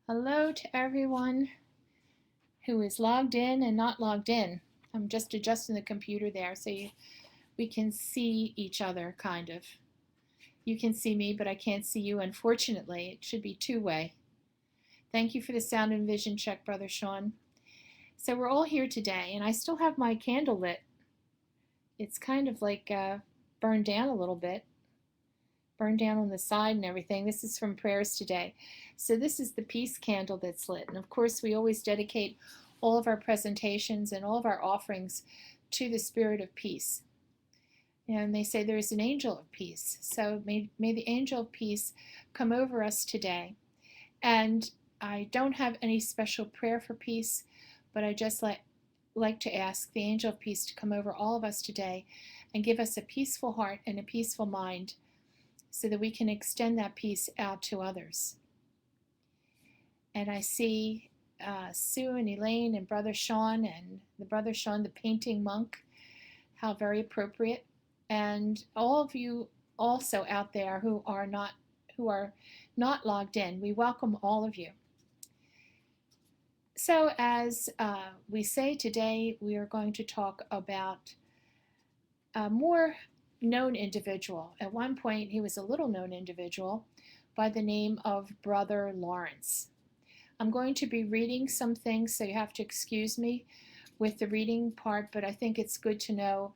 Hello to everyone who is logged in and not logged in. I'm just adjusting the computer there so we can see each other, kind of. You can see me, but I can't see you, unfortunately. It should be two-way. Thank you for the sound and vision check, Brother Sean. So we're all here today, and I still have my candle lit. It's kind of like burned down a little bit, burned down on the side and everything. This is from prayers today. So this is the peace candle that's lit. And of course, we always dedicate all of our presentations and all of our offerings to the spirit of peace. And they say there's an angel of peace. So may the angel of peace come over us today. And I don't have any special prayer for peace, but I just like to ask the angel of peace to come over all of us today and give us a peaceful heart and a peaceful mind so that we can extend that peace out to others. And I see Sue and Elaine and Brother Sean, and the Brother Sean, the painting monk. How very appropriate. And all of you also out there who are not logged in, we welcome all of you. So as we say today, we are going to talk about a more known individual. At one point, he was a little known individual by the name of Brother Lawrence. I'm going to be reading some things, so you have to excuse me with the reading part, but I think it's good to know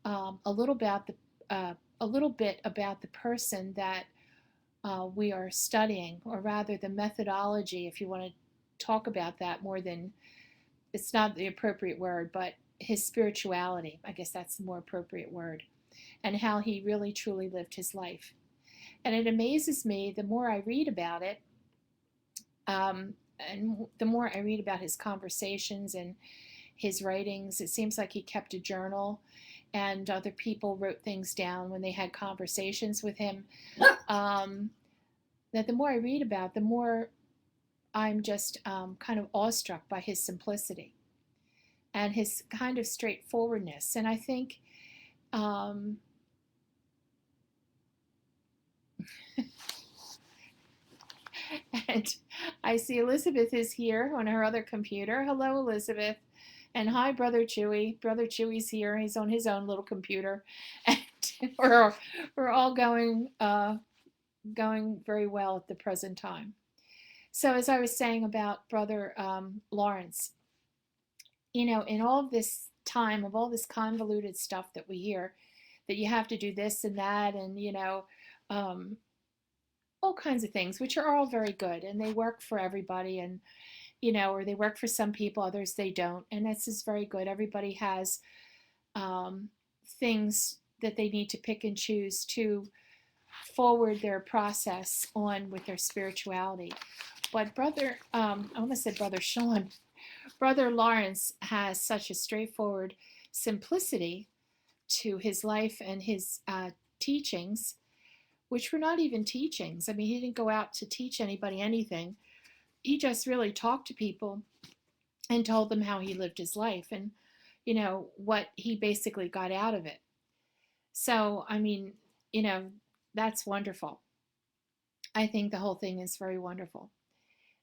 a little bit about the person that we are studying, or rather the methodology, if you want to talk about that more than, it's not the appropriate word, but his spirituality. I guess that's the more appropriate word, and how he really truly lived his life. And it amazes me the more I read about it, and the more I read about his conversations and his writings. It seems like he kept a journal, and other people wrote things down when they had conversations with him. Um, that the more I read about, the more I'm just kind of awestruck by his simplicity and his kind of straightforwardness. And I think and I see Elizabeth is here on her other computer. Hello, Elizabeth. And hi, Brother Chewy. Brother Chewy's here. He's on his own little computer. And we're all going very well at the present time. So as I was saying about Brother Lawrence, in all of this time of all this convoluted stuff that we hear, that you have to do this and that, and um, all kinds of things, which are all very good, and they work for everybody, and or they work for some people, others they don't, and this is very good. Everybody has um, things that they need to pick and choose to forward their process on with their spirituality. But I almost said Brother Sean, Brother Lawrence has such a straightforward simplicity to his life and his teachings, which were not even teachings. I mean, he didn't go out to teach anybody anything. He just really talked to people and told them how he lived his life, and what he basically got out of it. So I mean, that's wonderful. I think the whole thing is very wonderful.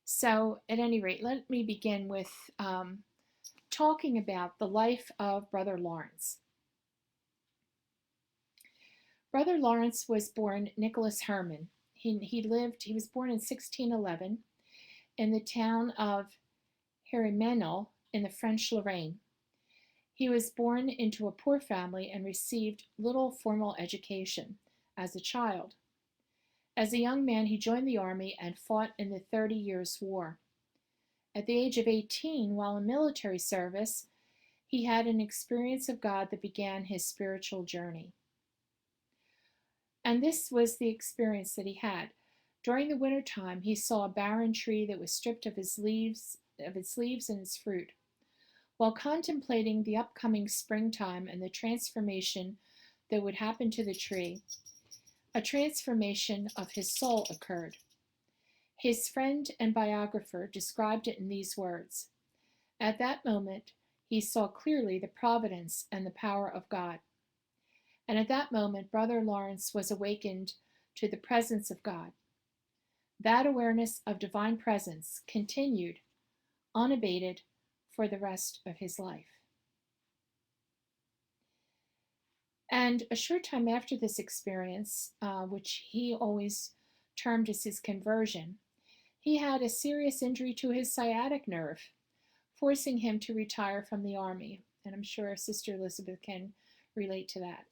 So at any rate, let me begin with talking about the life of Brother Lawrence. Brother Lawrence was born Nicholas Herman. He was born in 1611 in the town of Hérimenal in the French Lorraine. He was born into a poor family and received little formal education as a child. As a young man, he joined the army and fought in the 30 Years' War. At the age of 18, while in military service, he had an experience of God that began his spiritual journey. And this was the experience that he had. During the winter time, he saw a barren tree that was stripped of its leaves and its fruit. While contemplating the upcoming springtime and the transformation that would happen to the tree, a transformation of his soul occurred. His friend and biographer described it in these words: "At that moment, he saw clearly the providence and the power of God. And at that moment, Brother Lawrence was awakened to the presence of God. That awareness of divine presence continued unabated for the rest of his life. And a short time after this experience, which he always termed as his conversion, he had a serious injury to his sciatic nerve, forcing him to retire from the army. And I'm sure Sister Elizabeth can relate to that.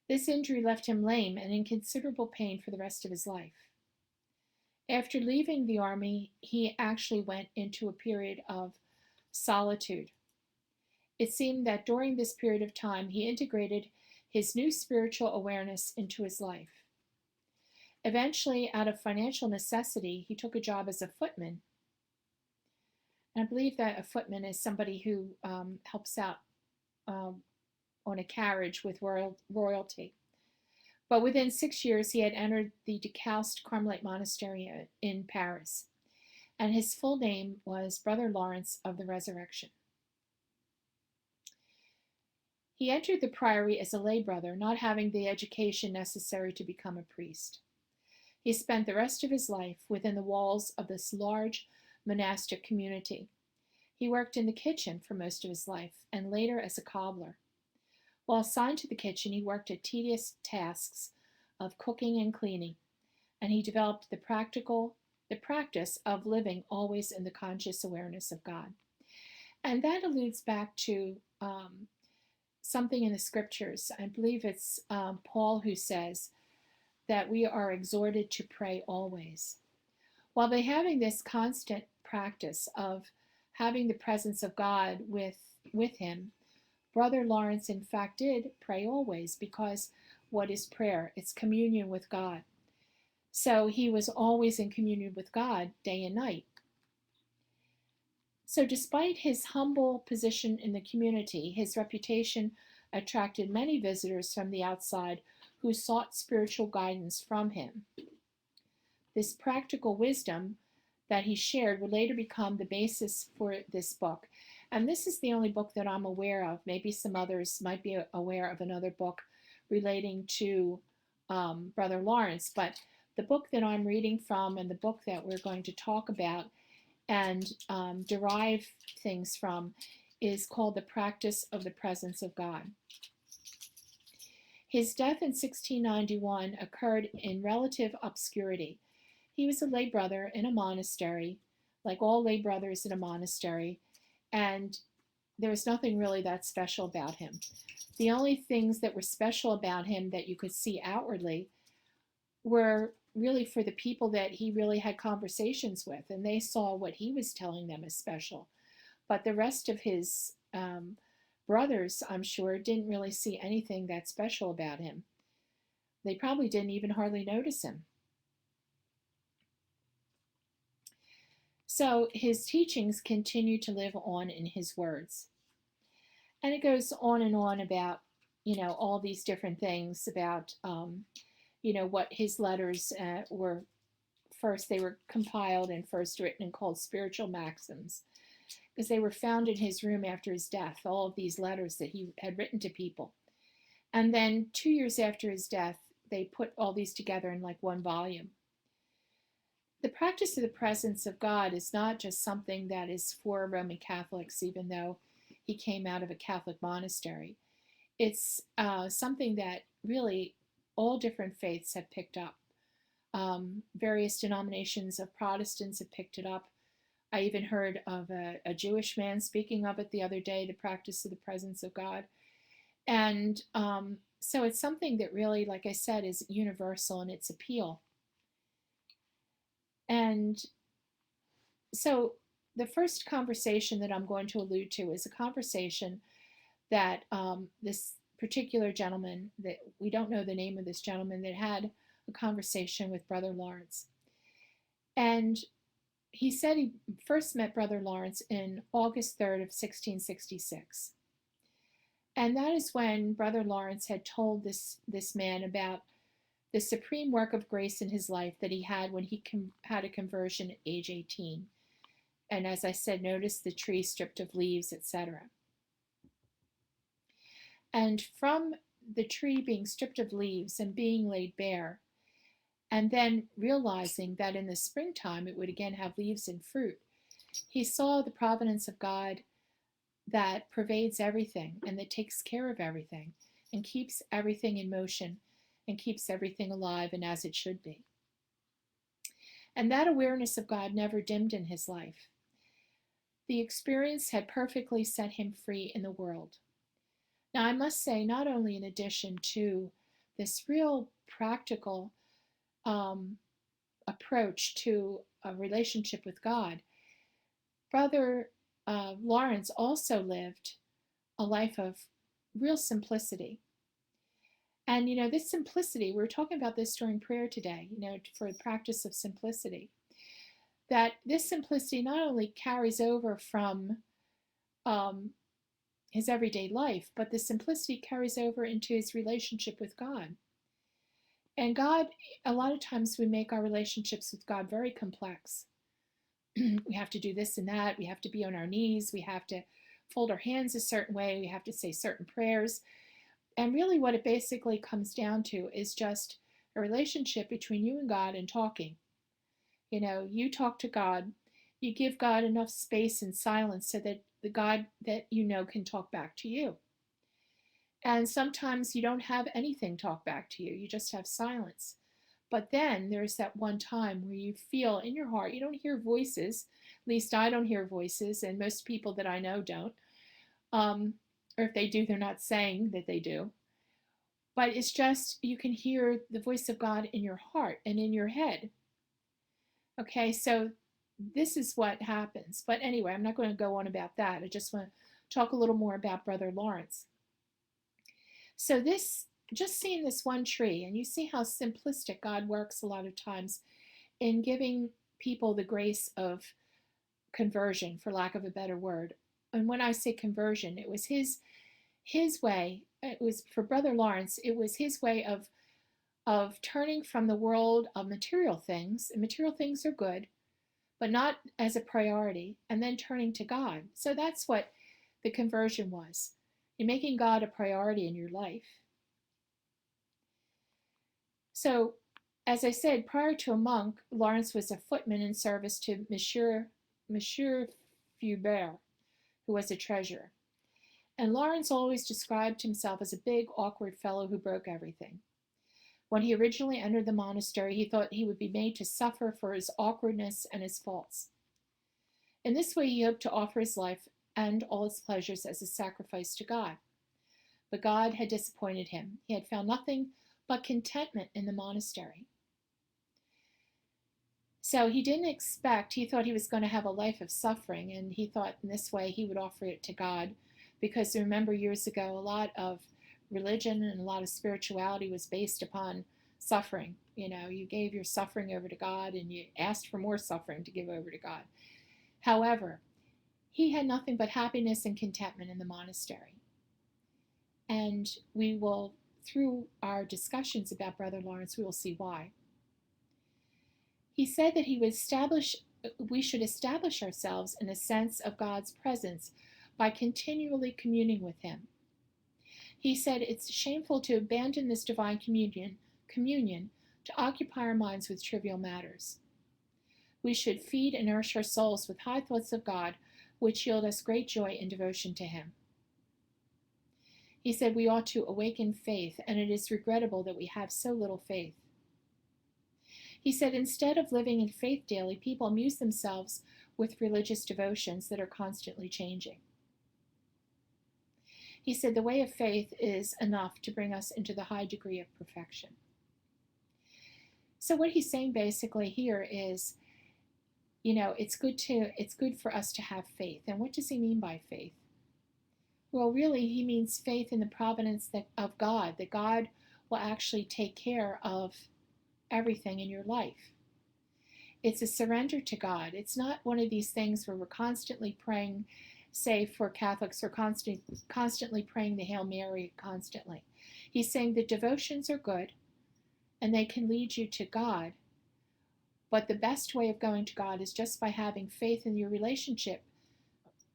This injury left him lame and in considerable pain for the rest of his life. After leaving the army, he actually went into a period of solitude. It seemed that during this period of time, he integrated his new spiritual awareness into his life. Eventually, out of financial necessity, he took a job as a footman. And I believe that a footman is somebody who helps out um, on a carriage with royalty. But within 6 years, he had entered the Decaust Carmelite Monastery in Paris, and his full name was Brother Lawrence of the Resurrection. He entered the priory as a lay brother, not having the education necessary to become a priest. He spent the rest of his life within the walls of this large monastic community. He worked in the kitchen for most of his life, and later as a cobbler. While assigned to the kitchen, he worked at tedious tasks of cooking and cleaning, and he developed the practice of living always in the conscious awareness of God. And that alludes back to something in the scriptures. I believe it's Paul who says that we are exhorted to pray always. While by having this constant practice of having the presence of God with him, Brother Lawrence, in fact, did pray always, because what is prayer? It's communion with God. So he was always in communion with God day and night. So despite his humble position in the community, his reputation attracted many visitors from the outside who sought spiritual guidance from him. This practical wisdom that he shared would later become the basis for this book. And this is the only book that I'm aware of. Maybe some others might be aware of another book relating to Brother Lawrence, but the book that I'm reading from and the book that we're going to talk about and derive things from is called The Practice of the Presence of God. His death in 1691 occurred in relative obscurity. He was a lay brother in a monastery, like all lay brothers in a monastery, and there was nothing really that special about him. The only things that were special about him that you could see outwardly were really for the people that he really had conversations with, and they saw what he was telling them as special. But the rest of his brothers, I'm sure, didn't really see anything that special about him. They probably didn't even hardly notice him. So his teachings continue to live on in his words. And it goes on and on about, all these different things about, what his letters were. First, they were compiled and first written and called Spiritual Maxims, because they were found in his room after his death, all of these letters that he had written to people. And then 2 years after his death, they put all these together in like one volume. The practice of the presence of God is not just something that is for Roman Catholics, even though he came out of a Catholic monastery. It's something that really all different faiths have picked up. Various denominations of Protestants have picked it up. I even heard of a Jewish man speaking of it the other day, the practice of the presence of God. And so it's something that really, like I said, is universal in its appeal. And so the first conversation that I'm going to allude to is a conversation that this particular gentleman, that we don't know the name of this gentleman, that had a conversation with Brother Lawrence. And he said he first met Brother Lawrence in August 3rd of 1666. And that is when Brother Lawrence had told this man about the supreme work of grace in his life that he had when he had a conversion at age 18. And as I said, notice the tree stripped of leaves, etc. And from the tree being stripped of leaves and being laid bare, and then realizing that in the springtime it would again have leaves and fruit. He saw the providence of God that pervades everything and that takes care of everything and keeps everything in motion and keeps everything alive and as it should be. And that awareness of God never dimmed in his life. The experience had perfectly set him free in the world. Now, I must say, not only in addition to this real practical approach to a relationship with God, Brother Lawrence also lived a life of real simplicity. And, this simplicity, we were talking about this during prayer today, for the practice of simplicity, that this simplicity not only carries over from his everyday life, but the simplicity carries over into his relationship with God. And God, a lot of times we make our relationships with God very complex. We have to do this and that. We have to be on our knees. We have to fold our hands a certain way. We have to say certain prayers. And really what it basically comes down to is just a relationship between you and God and talking. You talk to God. You give God enough space and silence so that the God that can talk back to you. And sometimes you don't have anything talk back to you. You just have silence. But then there's that one time where you feel in your heart, you don't hear voices. At least I don't hear voices, and most people that I know don't. Or if they do, they're not saying that they do. But it's just, you can hear the voice of God in your heart and in your head. Okay, so this is what happens. But anyway, I'm not going to go on about that. I just want to talk a little more about Brother Lawrence. So just seeing this one tree, and you see how simplistic God works a lot of times in giving people the grace of conversion, for lack of a better word. And when I say conversion, it was his way. It was for Brother Lawrence. It was his way of turning from the world of material things. And material things are good, but not as a priority, and then turning to God. So that's what the conversion was. You're making God a priority in your life. So, as I said, prior to a monk, Lawrence was a footman in service to Monsieur Fubert, who was a treasurer. And Lawrence always described himself as a big, awkward fellow who broke everything. When he originally entered the monastery, he thought he would be made to suffer for his awkwardness and his faults. In this way, he hoped to offer his life and all its pleasures as a sacrifice to God. But God had disappointed him. He had found nothing but contentment in the monastery. So he thought he was going to have a life of suffering, and he thought in this way he would offer it to God. Because remember, years ago, a lot of religion and a lot of spirituality was based upon suffering. You gave your suffering over to God and you asked for more suffering to give over to God. However, he had nothing but happiness and contentment in the monastery. And we will, through our discussions about Brother Lawrence, we will see why. He said that we should establish ourselves in a sense of God's presence by continually communing with him. He said it's shameful to abandon this divine communion to occupy our minds with trivial matters. We should feed and nourish our souls with high thoughts of God, which yield us great joy and devotion to him. He said we ought to awaken faith, and it is regrettable that we have so little faith. He said instead of living in faith daily, people amuse themselves with religious devotions that are constantly changing. He said the way of faith is enough to bring us into the high degree of perfection. So what he's saying basically here is, it's good for us to have faith. And what does he mean by faith? Well, really, he means faith in the providence of God, that God will actually take care of everything in your life. It's a surrender to God. It's not one of these things where we're constantly praying, say for Catholics, we're constantly praying the Hail Mary constantly. He's saying the devotions are good and they can lead you to God, but the best way of going to God is just by having faith in your relationship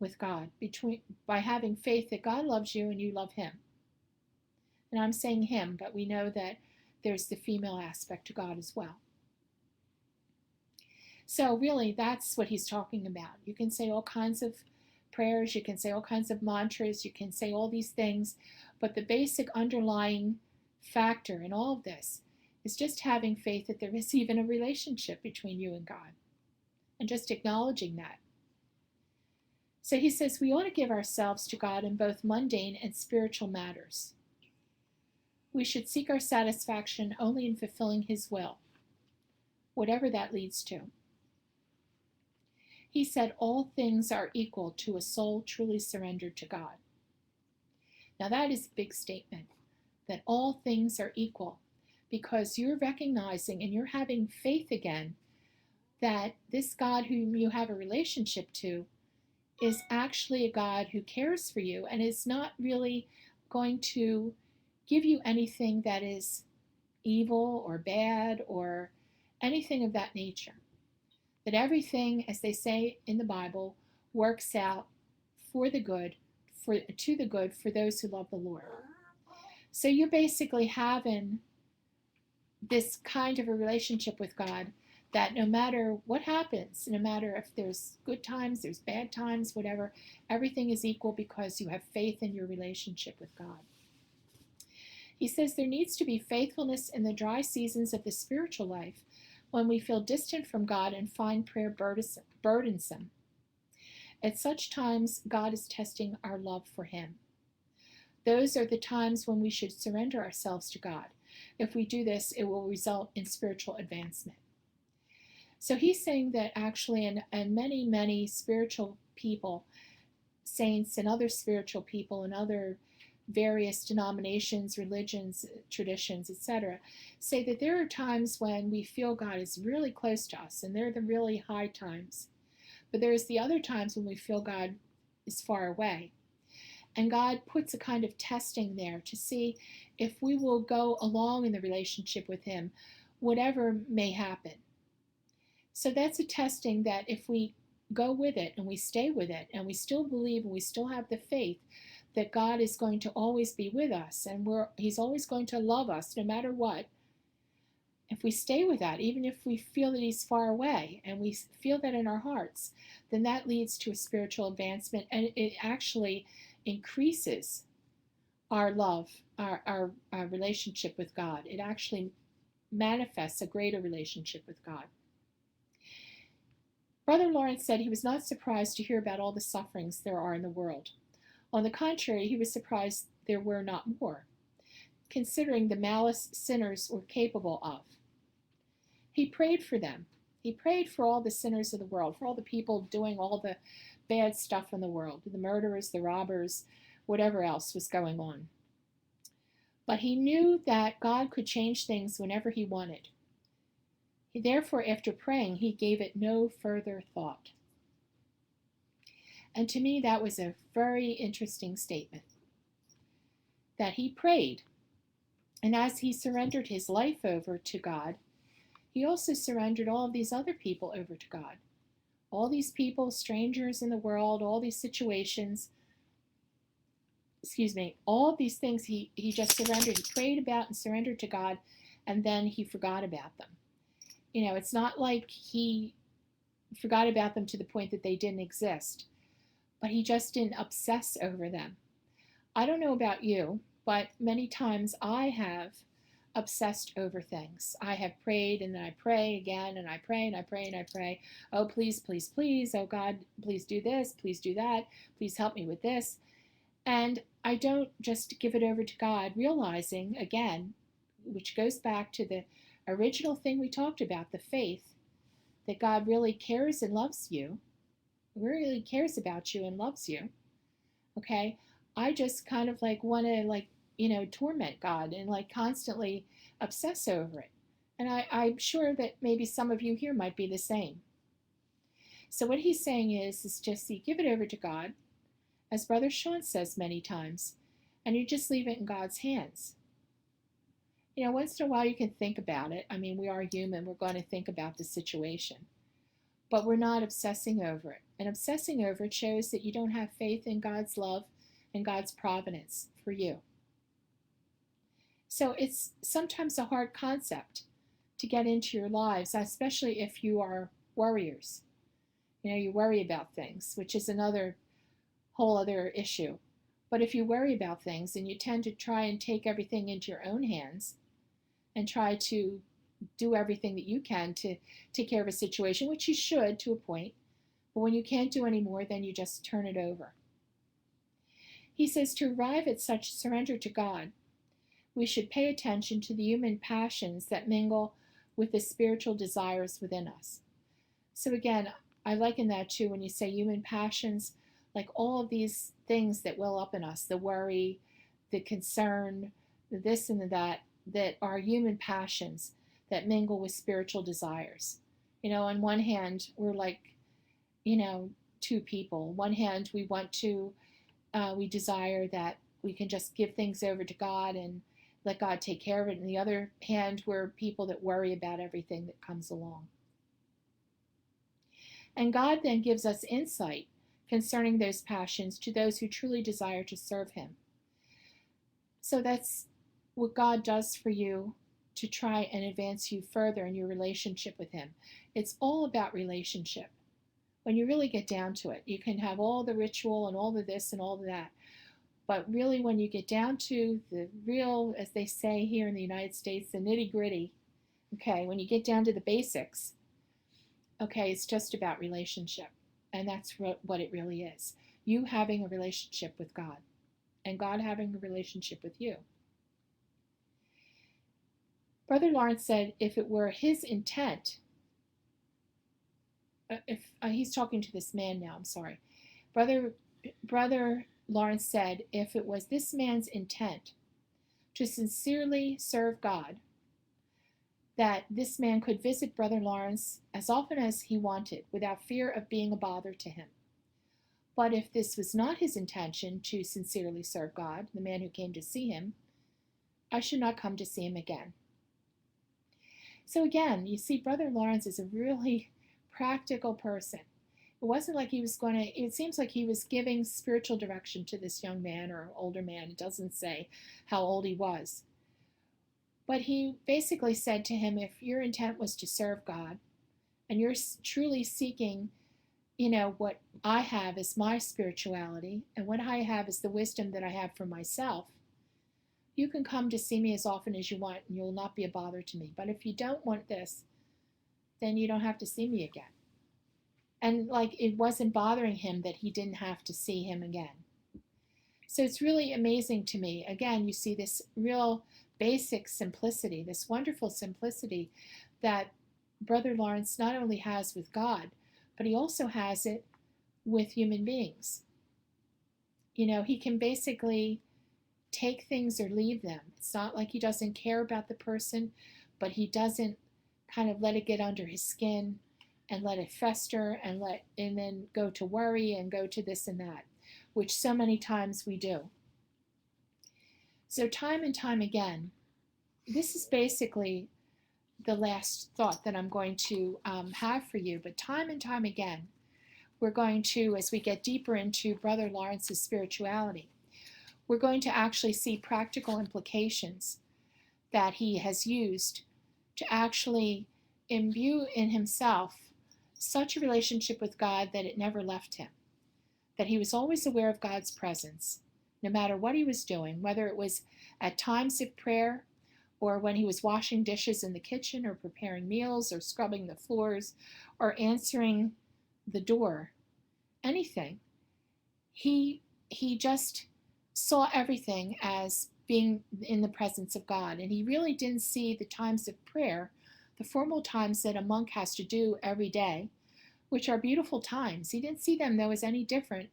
with God, by having faith that God loves you and you love him. And I'm saying him, but we know that there's the female aspect to God as well. So really, that's what he's talking about. You can say all kinds of prayers, you can say all kinds of mantras, you can say all these things, but the basic underlying factor in all of this is just having faith that there is even a relationship between you and God, and just acknowledging that. So he says we ought to give ourselves to God in both mundane and spiritual matters. We should seek our satisfaction only in fulfilling his will, whatever that leads to. He said all things are equal to a soul truly surrendered to God. Now that is a big statement, that all things are equal, because you're recognizing and you're having faith again that this God whom you have a relationship to is actually a God who cares for you and is not really going to give you anything that is evil or bad or anything of that nature. That everything, as they say in the Bible, works out for the good, to the good for those who love the Lord. So you're basically having this kind of a relationship with God that no matter what happens, no matter if there's good times, there's bad times, whatever, everything is equal because you have faith in your relationship with God. He says there needs to be faithfulness in the dry seasons of the spiritual life when we feel distant from God and find prayer burdensome. At such times, God is testing our love for him. Those are the times when we should surrender ourselves to God. If we do this, it will result in spiritual advancement. So he's saying that actually, and many, many spiritual people, saints and other spiritual people and other various denominations, religions, traditions, etc., say that there are times when we feel God is really close to us, and they're the really high times. But there's the other times when we feel God is far away. And God puts a kind of testing there to see if we will go along in the relationship with him, whatever may happen. So that's a testing that if we go with it and we stay with it and we still believe and we still have the faith that God is going to always be with us and he's always going to love us no matter what, if we stay with that, even if we feel that he's far away and we feel that in our hearts, then that leads to a spiritual advancement, and it actually increases our love, our relationship with God. It actually manifests a greater relationship with God. Brother Lawrence said he was not surprised to hear about all the sufferings there are in the world. On the contrary, he was surprised there were not more, considering the malice sinners were capable of. He prayed for them. He prayed for all the sinners of the world, for all the people doing all the bad stuff in the world, the murderers, the robbers, whatever else was going on. But he knew that God could change things whenever he wanted. Therefore, after praying, he gave it no further thought. And to me, that was a very interesting statement. That he prayed, and as he surrendered his life over to God, he also surrendered all of these other people over to God. All these people, strangers in the world, all these situations, all these things he just surrendered. He prayed about and surrendered to God, and then he forgot about them. It's not like he forgot about them to the point that they didn't exist, but he just didn't obsess over them. I don't know about you, but many times I have obsessed over things. I have prayed and then I pray again and I pray and I pray and I pray. Oh, please, please, please. Oh, God, please do this. Please do that. Please help me with this. And I don't just give it over to God, realizing, again, which goes back to the original thing we talked about, the faith, that God really cares and loves you, really cares about you and loves you. Okay? I just kind of want to torment God and constantly obsess over it. And I'm sure that maybe some of you here might be the same. So what he's saying is just you give it over to God, as Brother Sean says many times, and you just leave it in God's hands. Once in a while you can think about it. I mean, we are human. We're going to think about the situation. But we're not obsessing over it. And obsessing over it shows that you don't have faith in God's love and God's providence for you. So it's sometimes a hard concept to get into your lives, especially if you are worriers. You worry about things, which is another whole other issue. But if you worry about things and you tend to try and take everything into your own hands and try to do everything that you can to take care of a situation, which you should to a point, but when you can't do any more, then you just turn it over. He says to arrive at such surrender to God, we should pay attention to the human passions that mingle with the spiritual desires within us. So again, I liken that to when you say human passions, like all of these things that well up in us, the worry, the concern, the this and the that are human passions that mingle with spiritual desires. On one hand, we're like, two people. On one hand, we desire that we can just give things over to God and let God take care of it. On the other hand, we're people that worry about everything that comes along. And God then gives us insight concerning those passions to those who truly desire to serve Him. So that's what God does for you to try and advance you further in your relationship with Him. It's all about relationship. When you really get down to it, you can have all the ritual and all the this and all the that. But really, when you get down to the real, as they say here in the United States, the nitty gritty, okay, when you get down to the basics, okay, it's just about relationship. And that's what it really is. You having a relationship with God and God having a relationship with you. Brother Lawrence said if it were his intent, if he's talking to this man now, I'm sorry. Brother Lawrence said if it was this man's intent to sincerely serve God, that this man could visit Brother Lawrence as often as he wanted without fear of being a bother to him. But if this was not his intention to sincerely serve God, the man who came to see him, I should not come to see him again. So again, you see, Brother Lawrence is a really practical person. It wasn't like he was it seems like he was giving spiritual direction to this young man or older man. It doesn't say how old he was. But he basically said to him, if your intent was to serve God and you're truly seeking, what I have is my spirituality and what I have is the wisdom that I have for myself, you can come to see me as often as you want and you'll not be a bother to me. But if you don't want this, then you don't have to see me again. And it wasn't bothering him that he didn't have to see him again. So it's really amazing to me. Again, you see this real basic simplicity, this wonderful simplicity that Brother Lawrence not only has with God, but he also has it with human beings. He can basically take things or leave them. It's not like he doesn't care about the person, but he doesn't kind of let it get under his skin and let it fester and then go to worry and go to this and that, which so many times we do. So time and time again, this is basically the last thought that I'm going to have for you, but time and time again, we're going to, as we get deeper into Brother Lawrence's spirituality, we're going to actually see practical implications that he has used to actually imbue in himself such a relationship with God that it never left him, that he was always aware of God's presence, no matter what he was doing, whether it was at times of prayer or when he was washing dishes in the kitchen or preparing meals or scrubbing the floors or answering the door, anything. He just saw everything as being in the presence of God, and he really didn't see the times of prayer, the formal times that a monk has to do every day, which are beautiful times. He didn't see them, though, as any different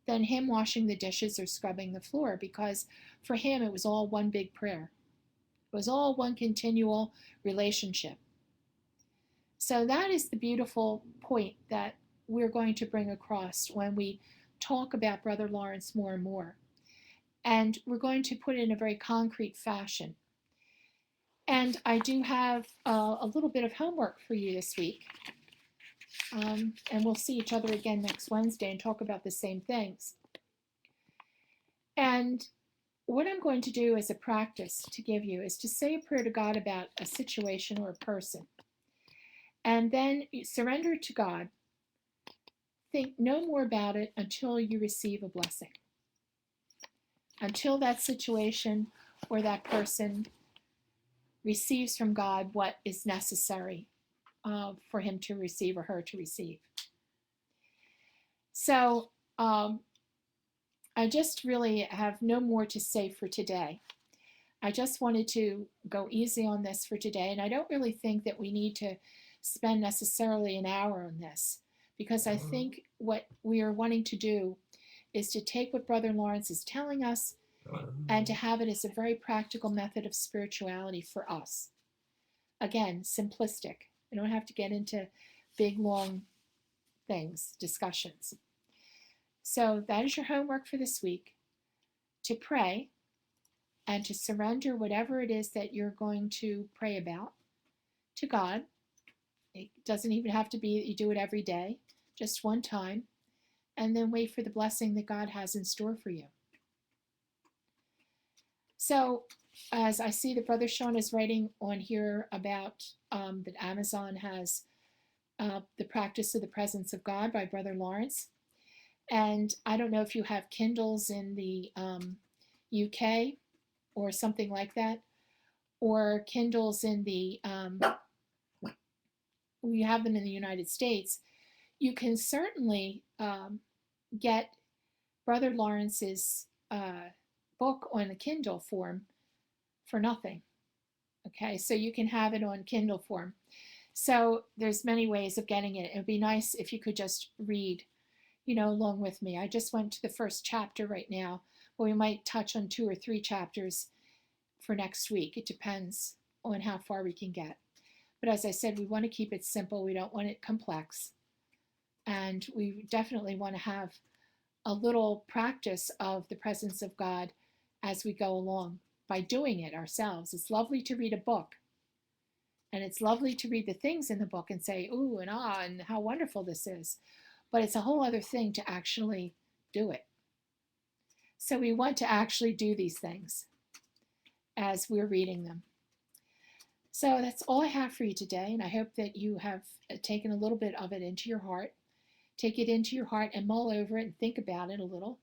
than him washing the dishes or scrubbing the floor, because for him it was all one big prayer. It was all one continual relationship. So that is the beautiful point that we're going to bring across when we talk about Brother Lawrence more and more. And we're going to put it in a very concrete fashion. And I do have a little bit of homework for you this week. And we'll see each other again next Wednesday and talk about the same things. And what I'm going to do as a practice to give you is to say a prayer to God about a situation or a person. And then you surrender it to God. Think no more about it until you receive a blessing, until that situation or that person receives from God what is necessary for him to receive or her to receive. So I just really have no more to say for today. I just wanted to go easy on this for today, and I don't really think that we need to spend necessarily an hour on this, because I think what we are wanting to do is to take what Brother Lawrence is telling us and to have it as a very practical method of spirituality for us. Again, simplistic. We don't have to get into big, long things, discussions. So that is your homework for this week, to pray and to surrender whatever it is that you're going to pray about to God. It doesn't even have to be that you do it every day, just one time, and then wait for the blessing that God has in store for you. So, as I see that Brother Sean is writing on here about that Amazon has The Practice of the Presence of God by Brother Lawrence. And I don't know if you have Kindles in the UK or something like that, or Kindles in the, we have them in the United States. You can certainly get Brother Lawrence's book on the Kindle form for nothing. Okay, so you can have it on Kindle form. So there's many ways of getting it. It would be nice if you could just read, along with me. I just went to the first chapter right now, but we might touch on 2 or 3 chapters for next week. It depends on how far we can get. But as I said, we want to keep it simple. We don't want it complex. And we definitely want to have a little practice of the presence of God as we go along by doing it ourselves. It's lovely to read a book, and it's lovely to read the things in the book and say, ooh, and ah, and how wonderful this is. But it's a whole other thing to actually do it. So we want to actually do these things as we're reading them. So that's all I have for you today, and I hope that you have taken a little bit of it into your heart. Take it into your heart and mull over it and think about it a little.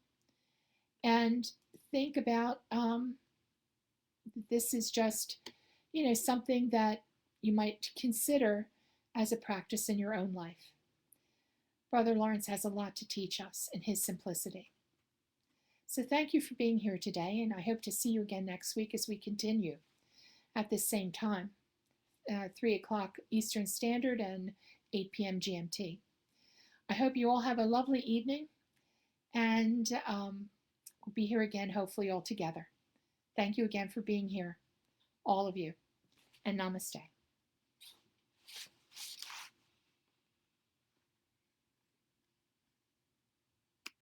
And think about this is just, something that you might consider as a practice in your own life. Brother Lawrence has a lot to teach us in his simplicity. So thank you for being here today, and I hope to see you again next week as we continue at this same time, 3 o'clock Eastern Standard and 8 p.m. GMT. I hope you all have a lovely evening, and we'll be here again, hopefully all together. Thank you again for being here, all of you, and namaste.